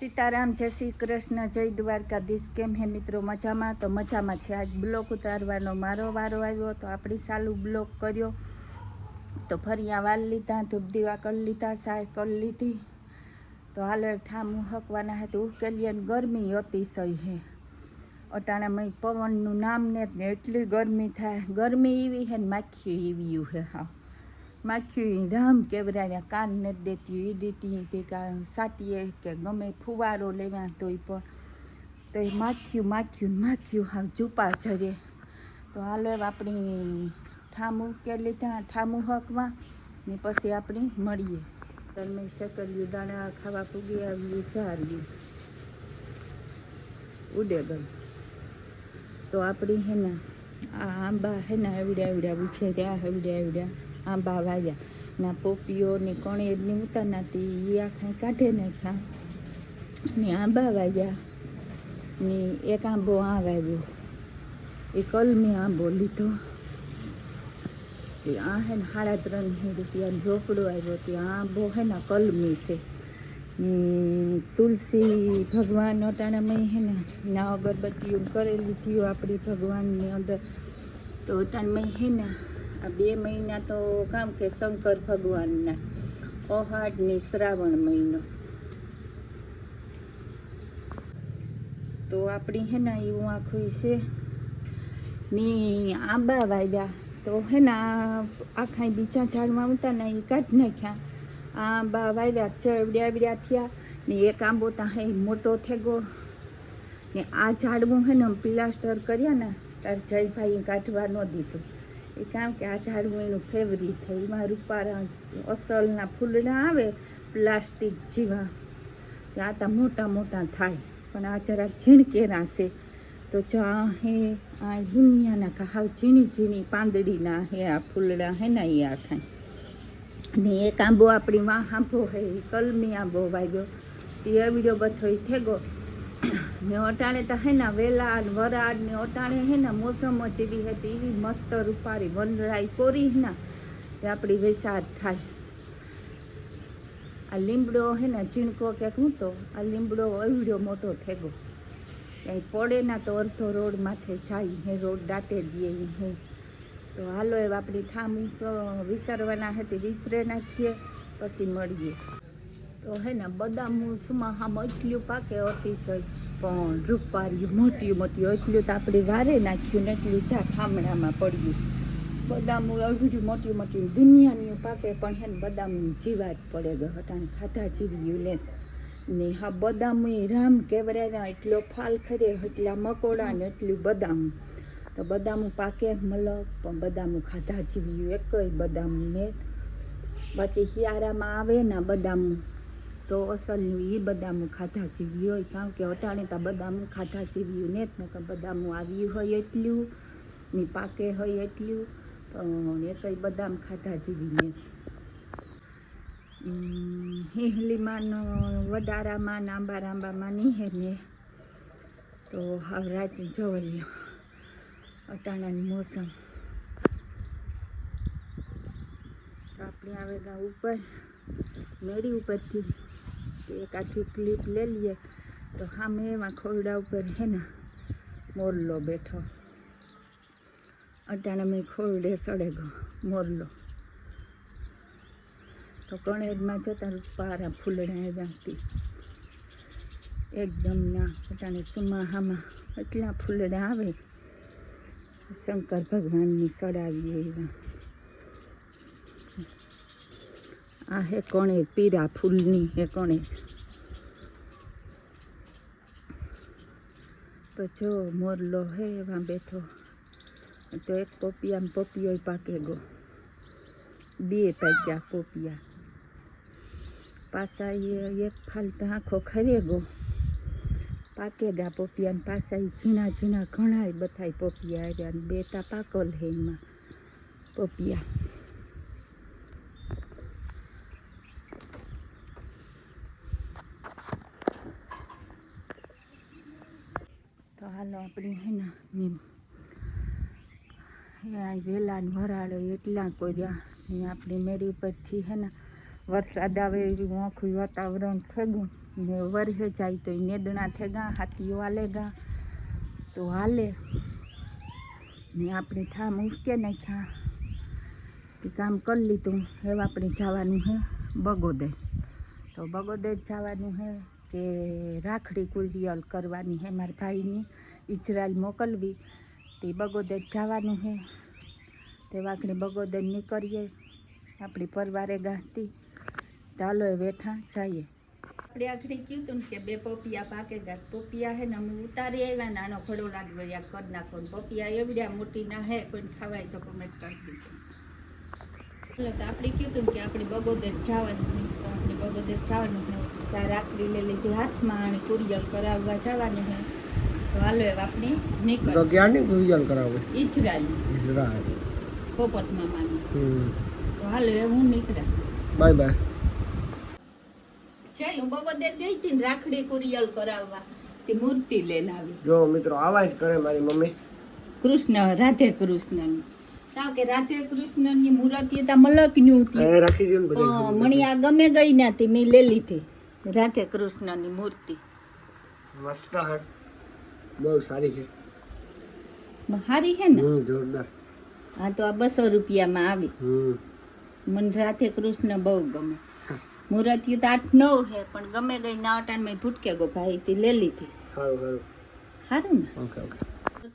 सीताराम जय श्री कृष्ण जय द्वारकाधीश। केम हे मित्रों मजामा? तो मजामा छे। आज ब्लॉग उतारवानो मारो वारो आव्यो तो आपणी चालू ब्लॉग कर्यो तो फरिया वाल लीधा, धूप दीवा कर लीधा, चाय कर लीधी। तो हालो ठामू हकवाना है तो उकेलिए। गरमी अतिशय है अटाणा में पवननु नाम ने एटली गरमी थाय। गरमी एवी है माखी एवी है। हाँ माखी राम केवराया कान ने देती ईडीटी ते का साटीए के गमे फुवारो लेवा तोय पण तो माखी माखी माखी हाँ चूपा झरे। तो हालो आपणी ठामू के लीधा, ठामू हकवा ने पछी आपणी मळीए। तर मैं सकलियो दाणा खावा पूगी आव्યું ચાર્યું उड़े गई। तो आपणी है ना आंबा है ना एवड्या एवड्या उछेर्या, एवड्या एवड्या आंबा वाव्या ना पोपीओ ने कणेरनी उतारना ती आखा काढे नाख्या ने आंबा वाव्या ने एक आंबो आ वाव्यो ए कलमी आंबो लीधो। आ है ने 3.5 रुपया रोकड़ो आव्यो। ते आंबो है ना कलमी से तुलसी भगवान अटाणा में है ना अगरबत्ती करेली थी अपनी भगवान ने अंदर। तो अटाण में है ना आ 2 महीना तो काम के शंकर भगवान ना अहाड़ ने श्रावण महीनो। तो अपनी है ना एवं आखुं से नी आंबा वाव्या तो है ना आखा बीजा झाड़वा उतारना ए काढ नाख्या। आंबा वाव्या एवड्या एवड्या थया ने एक आंबो ताहे मोटो थई गयो ने आ झाड़वुं है ने प्लास्टर कर्या ने तार जयभाई काढवा न दीधो। ए काम के आ झाड़वुं एनुं फेवरेट थई। एमां रूपारा असलना फूलड़ा आवे प्लास्टिक जेवा आ ता मोटा मोटा थाय पण आ जरा झीणकेरा छे। तो जो है आ दुनियाना हाव झीणी झीणी પાંદડીના है आ फूलड़ा है ना ये आखा ने एक आंबो अपनी वाह आंबो है कलमी आंबो वाग्यो ये वीडियो बथोई थेगो ने अटाणे तो है ना वेलाड वराड ने अटाणे है ना मौसम जेवी हती एवी मस्त रूपारी वनराई कोरी ना ते आपणी वरसाद थाय। आ લીમડો है ना झीणको के हूँ तो आ લીમડો एवडो मोटो थेगो कहीं पड़े ना तो अर्धो रोड माथे जाई है, रोड दाटे दिए है। तो हालो ए अपनी ठामू विसरवाना है तो विसरे नाखीए पछी मळीए। तो है ना बदामू सुमाहामां एटल्युं पाके अतिशय पण रूपारियुं मोटियुं मोटियुं एटल्युं तो आपणे वारे नाख्युं ने एटल्युं जा खामणामां पड्युं। बदामू एवडुं मोटियुं मोटियुं दुनियानुं पाके पण है ने बदामू जीवा ज पड़े गयो हटाणे खाधा जीव्युं ने हाँ बदाम राम केवराया एटलो फाल खरे एटला मकोड़ा ने एटलुं बदाम। तो बदाम पाके मलक पण बदाम खाधा जीव्युं एकय बदाम ने बाकी हियारामां आवे ना बदाम तो असलनुं ई बदाम खाधा जीव्युं होय। कारण के अटाणे तो बदाम खाधा जीव्युं ने नकर बदाम आव्युं होय एटल्युं ने पाके होय एटल्युं पण एकय बदाम खाधा जीव्युं ने। हीहलीमां वडारामां आंबारांबामां नीहे ने तो हाव रातनी जोवलियो अटाणानी मौसम। तो आपणे आवेगा ऊपर मेड़ी ऊपर थी एक आखी क्लिप ले लिए। तो सामे एवां खोरडा ऊपर है ना मोरलो बैठो अटाणे में खोरडे सड़े गयो मोरलो। तो कणेर में जता रूपारा फूलड़ा आव्या एकदम ना अटाणे सुमाहामां एटला फूलड़ा आवे शंकर भगवान ने चढ़ावीए एवा। आ है कणेर पीरा फूलनी है कणेर। तो जो मोरलो है वहाँ बैठो तो एक पोपिया पोपियो पाके गो 2 पाक्या पोपिया पासा ये एक फाल तो आँखो खरे गो पाकेगा पोपिया पासा झीणा झीणा घणाय बधाय पोपिया आव्या 2 ता पाकल है एमां पोपिया। तो हालो अपनी है ना वेला वराड़ एटला कर्या अपनी मेरी पर थी है ना વરસાદ આવે એવું આખું વાતાવરણ થેગું ને વરહે જાય તો નેદણા થેગા હાથીઓ હાલેગા તો હાલે ને આપણે ઠામ ઉસકે નાખ્યા તે કામ કરી લીધું હવે આપણે જવાનું હે બગોદર તો બગોદર જવાનું હે કે રાખડી કુરિયર કરવાની હે મારા ભાઈની ઇઝરાયલ મોકલવી તે બગોદર જવાનું હે તે વાંકડી બગોદર નીકળીએ આપણી પરિવારે ગાતી ચાલો એ બેઠા જઈએ આપણે આખડી કીધું હતું કે 2 પપિયા પાકેગા પપિયા હે ને અમે ઉતારી આવ્યા ને આનો ખડો લાડવા કરી નાખો પપિયા એવડ્યા મોટી ના હે કોઈને ખાવાય તો કમેન્ટ કરી દીધું એટલે તો આપણે કીધું કે આપણે બગોદર જવાનું હોય તો આપણે બગોદર જવાનું હોય ચા રાખડી લઈ લીધી હાથમાં અને કુરિયર કરાવવા જવાનું હોય તો હાલો એ આપણે નીકળ તો ક્યાંની કુરિયર કરાવે ઇઝરાયલ પોપટ મામાની તો હાલો એ હું નીકળ્યા બાય બાય ચાલ હું બગોદર ગઈ હતી ને રાખડી કુરિયર કરાવવા તે મૂર્તિ લઈને આવી જો મિત્રો આવા જ કરે મારી મમ્મી કૃષ્ણ રાધે કૃષ્ણની તાવ કે રાધે કૃષ્ણની મૂર્તિ તા મલકની હતી રાખી દઉં ને મણી આ ગમે ગઈ નાથી મેં લઈ લીધી રાધે કૃષ્ણની મૂર્તિ મસ્ત હે બહુ સારી છે હારી હે ને જોરદાર હા તો આ 200 રૂપિયામાં આવી મને રાધે કૃષ્ણ બહુ ગમે મૂર્તિ તો 8-9 હે પણ ગમે ગઈ ના ટાઈમ મેં ભૂટકે ગો ભાઈ તે લઈ લીધી સારું સારું ને ઓકે ઓકે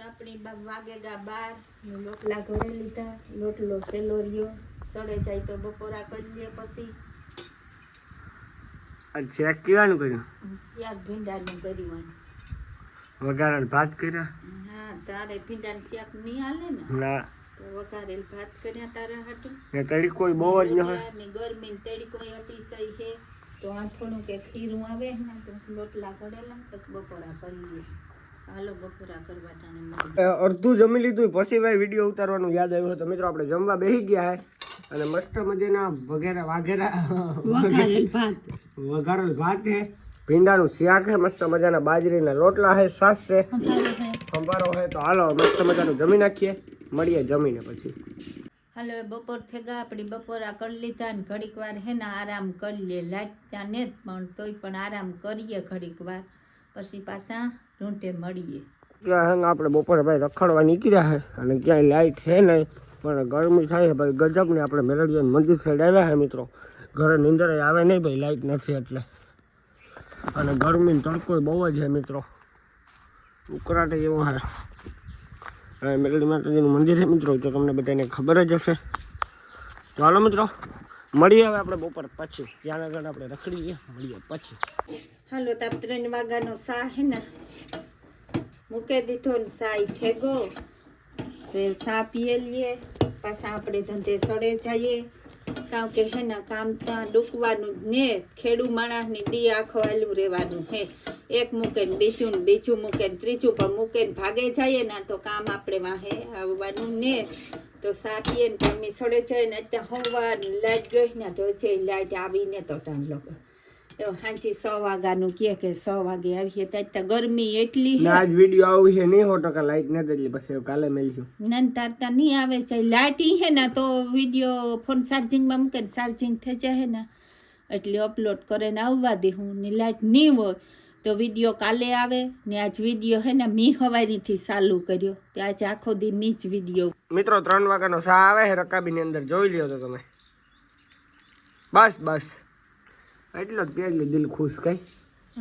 આપણી વાગેગા 12 લોટલા ઘરે લીધા લોટલો સેલો રહ્યો સડે જાય તો બપોરા કરીએ પછી આ ચેક કેવાનું કર્યું શાક ભીંડાનું કર્યું વઘારેલ ભાત કર્યા હા તારે ભીંડાનું શાક નહીં હાલે ને ના તો વઘારેલ ભાત કર્યા તારા હાટું ને તડીકો બહુ જ ન હોય ને ગરમી તડીકો અતિશય છે તો આ થોડું કે ખીરું આવે ને તો લોટલા ઘડેલા પછી બપોરા કરીએ હાલો બપોરા કરવા ટાણે અડધું જમી લીધું પછી ભાઈ વિડીયો ઉતારવાનું યાદ આવ્યું તો મિત્રો આપણે જમવા બેસી ગયા હે અને મસ્ત મજાના વઘારેલ ભાત છે ભીંડાનું શાક છે મસ્ત મજાના બાજરીના રોટલા છે છાશ છે સંભારો છે તો હાલો મસ્ત મજાનું જમી નાખીએ મળીએ જમીને પછી હાલો બપોર થેગા આપણી બપોરા કરી લીધા ને ઘડીક વાર હે ને આરામ કરી લે લાગતા ને પણ તોય પણ આરામ કરીએ ઘડીક વાર પછી પાછા રૂંટે મળીએ ત્યાં આપણે બપોરે ભાઈ રખડવા નીકળ્યા છે અને ક્યાંય લાઇટ છે નહીં પણ ગરમી થાય છે ભાઈ ગજબની આપણે મેલડીયા મંદિર સાઈડ આવ્યા છે મિત્રો ઘરે નીંદર આવે નહીં ભાઈ લાઇટ નથી એટલે અને ગરમી તડકો બહુ જ છે મિત્રો ઉકળાટ એવો છે મેલડી માતાજીનું મંદિર છે મિત્રો તો તમને બધાને ખબર જ હશે તો હાલો મિત્રો મળીએ હવે આપણે બપોર પછી ત્યાં આગળ આપણે રખડીએ મળીએ પછી હાલો તો 3 વાગ્યાનો સા હે ને મૂકે દીધો ને સાઈ થેગો તે સા પીએ લઈએ પાછા આપણે ધંધે સડે જઈએ કારણ કે હે ને કામ ત્યાં ડૂકવાનું ને ખેડૂ માણસની દી આખો આલું રહેવાનું હે એક મૂકે ને બીજું મૂકે ને ત્રીજું પણ મૂકે ને ભાગે જઈએ ને તો કામ આપણે વાહે આવવાનું ને તો સા પીએ ને તમે સડે જાય ને અત્યારે હવાર લાઈટ ગઈ ને તો જે લાઈટ આવીને તો ટાઈમ લોકો તો હાંચી 6 વાગ્યાનું કે 6 વાગે આવીએ ત્યાં ગરમી એટલી હે આજ વિડિયો આવી છે નહીં 100% લાઈટ નથી એટલે પછી કાલે મળીશું નન તારતા નહીં આવે છે લાઈટ હે ને તો વિડિયો ફોન ચાર્જિંગમાં મૂકે ને ચાર્જિંગ થઈ જાય ને એટલે અપલોડ કરીને આવવા દે હું ને લાઈટ નહીં હોય તો વિડિયો કાલે આવે ને આજ વિડિયો હે ને મી હવારીથી ચાલુ કર્યો તે આજે આખો દી મી જ વિડિયો મિત્રો 3 વાગ્યાનો સા આવે છે રકાબીની અંદર જોઈ લ્યો તો તમે બસ એટલો જ પેલી દિલ ખુશ કઈ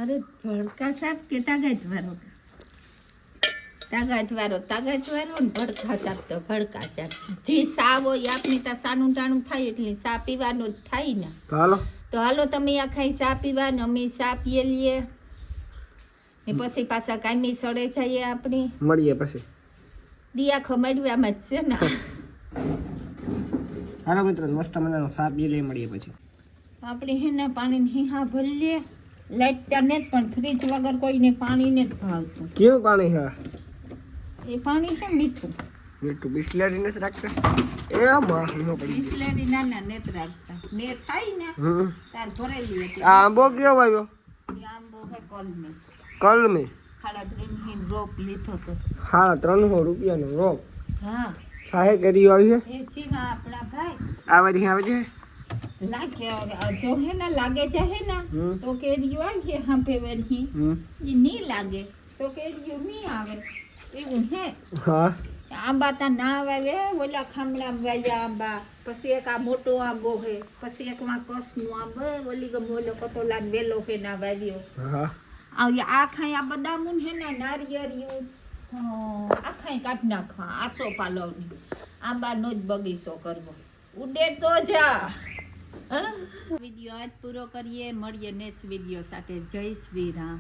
અરે ભડકા સાહેબ કે તાગાત વાળો ને ભડકા સાહેબ તો ભડકા સાહેબ જી સા હોય આપની તા સાનું ટાણું થાય એટલે સા પીવાનું જ થાય ને તો હાલો તમે આ ખાઈ સા પીવાનું અમે સા પીએ લઈએ ને પછી પાછા કાયમી સડે જઈએ આપણી મળીએ પછી દિયા ખમડવામાં જ છે ને હાલો મિત્રો મસ્ત મજાનો સા પી લઈએ મળીએ પછી આપણે હે ને પાણી હિહા ભરીએ લાઈટ ને પણ ફ્રીજ વગર કોઈને પાણી ને જ ભાવતું કેવું પાણી છે એ પાણી છે મીઠું બિસ્લેરી નથી રાખતા એ માં બિસ્લેરી ના નેત રાખતા ને થાય ને તાર ભરેલી હતી આ આંબો કયો વાવ્યો આંબો હે કલમી સાડા 3 રોપ લીધો તો 300 રૂપિયાનો રોપ હા સાહે કરી આવી છે એ છીના આપણા ભાઈ આવે છે લાગે જો હે ને લાગે જાહે ને તો કેરીઓ આવે હાંભે વેરી ઈ નહીં લાગે તો કેરીઓ નહીં આવે એવું હે. હા આંબા તા ના આવે ઓલા ખામણા વાયા આંબા પછી એક આ મોટો આંબો હે પછી એક માં કસનો આંબો ઓલી ગમે ઓલો કટોલા વેલો હે ના વાવ્યો. હા આ ખાઈ આ બદામું હે ને નારિયેળિયું આ ખાઈ કાઢ નાખવા આસો પાલવની આંબાનો જ બગીચો કરવો ઉડે તો જા. વિડીયો આજ પૂરો કરીએ મળીએ નેક્સ્ટ વિડીયો સાથે. જય શ્રી રામ.